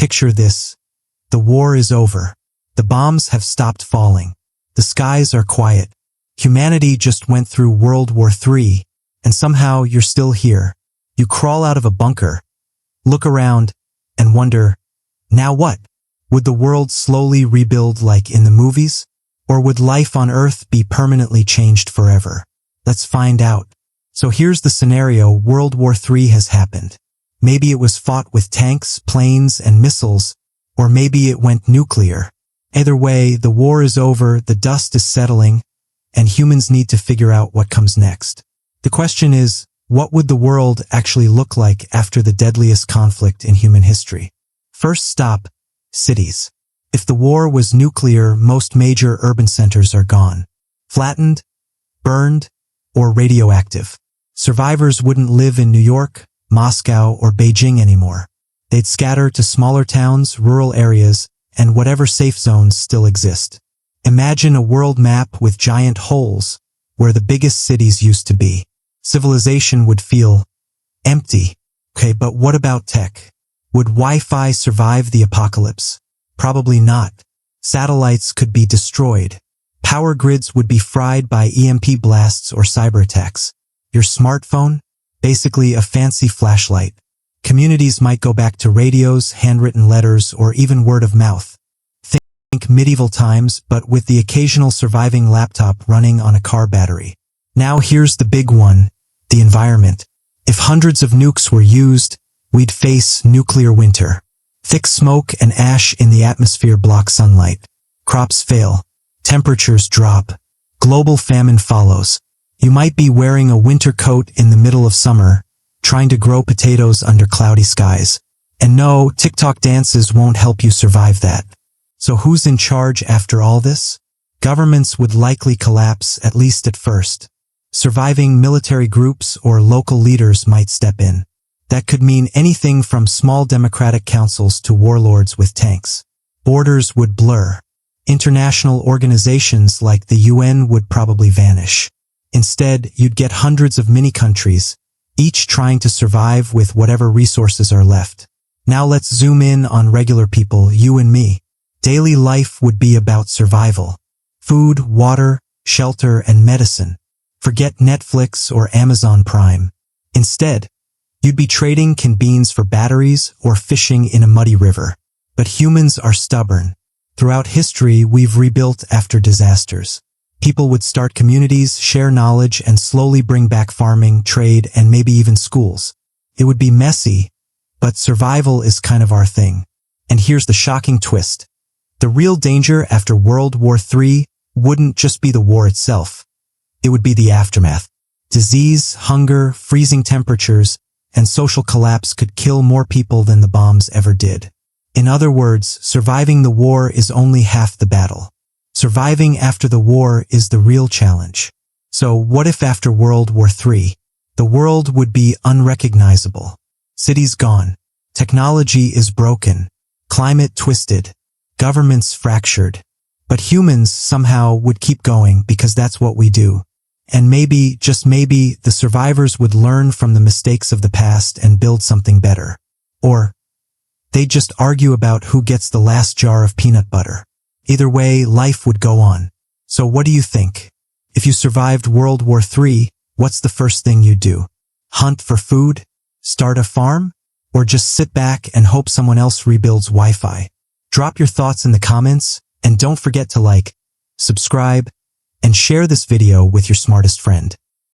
picture this. The war is over. The bombs have stopped falling. The skies are quiet. Humanity just went through World War III, and somehow you're still here. You crawl out of a bunker, look around, and wonder, now what? Would the world slowly rebuild like in the movies? Or would life on Earth be permanently changed forever? Let's find out. So here's the scenario. World War III has happened. Maybe it was fought with tanks, planes, and missiles, or maybe it went nuclear. Either way, the war is over, the dust is settling, and humans need to figure out what comes next. The question is, what would the world actually look like after the deadliest conflict in human history? First stop, cities. If the war was nuclear, most major urban centers are gone. Flattened, burned, or radioactive. Survivors wouldn't live in New York, Moscow, or Beijing anymore. They'd scatter to smaller towns, rural areas, and whatever safe zones still exist. Imagine a world map with giant holes where the biggest cities used to be. Civilization would feel empty. Okay, but what about tech? Would Wi-Fi survive the apocalypse? Probably not. Satellites could be destroyed. Power grids would be fried by EMP blasts or cyber attacks. Your smartphone? Basically a fancy flashlight. Communities might go back to radios, handwritten letters, or even word of mouth. Think medieval times, but with the occasional surviving laptop running on a car battery. Now here's the big one, the environment. If hundreds of nukes were used, we'd face nuclear winter. Thick smoke and ash in the atmosphere block sunlight. Crops fail. Temperatures drop. Global famine follows. You might be wearing a winter coat in the middle of summer, trying to grow potatoes under cloudy skies. And no, TikTok dances won't help you survive that. So who's in charge after all this? Governments would likely collapse, at least at first. Surviving military groups or local leaders might step in. That could mean anything from small democratic councils to warlords with tanks. Borders would blur. International organizations like the UN would probably vanish. Instead, you'd get hundreds of mini-countries, each trying to survive with whatever resources are left. Now let's zoom in on regular people, you and me. Daily life would be about survival. Food, water, shelter, and medicine. Forget Netflix or Amazon Prime. Instead, you'd be trading canned beans for batteries or fishing in a muddy river. But humans are stubborn. Throughout history, we've rebuilt after disasters. People would start communities, share knowledge, and slowly bring back farming, trade, and maybe even schools. It would be messy, but survival is kind of our thing. And here's the shocking twist. The real danger after World War III wouldn't just be the war itself. It would be the aftermath. Disease, hunger, freezing temperatures, and social collapse could kill more people than the bombs ever did. In other words, surviving the war is only half the battle. Surviving after the war is the real challenge. So what if after World War III? The world would be unrecognizable. Cities gone. Technology is broken. Climate twisted. Governments fractured. But humans somehow would keep going because that's what we do. And maybe, just maybe, the survivors would learn from the mistakes of the past and build something better. Or they'd just argue about who gets the last jar of peanut butter. Either way, life would go on. So what do you think? If you survived World War III, what's the first thing you'd do? Hunt for food? Start a farm? Or just sit back and hope someone else rebuilds Wi-Fi? Drop your thoughts in the comments, and don't forget to like, subscribe, and share this video with your smartest friend.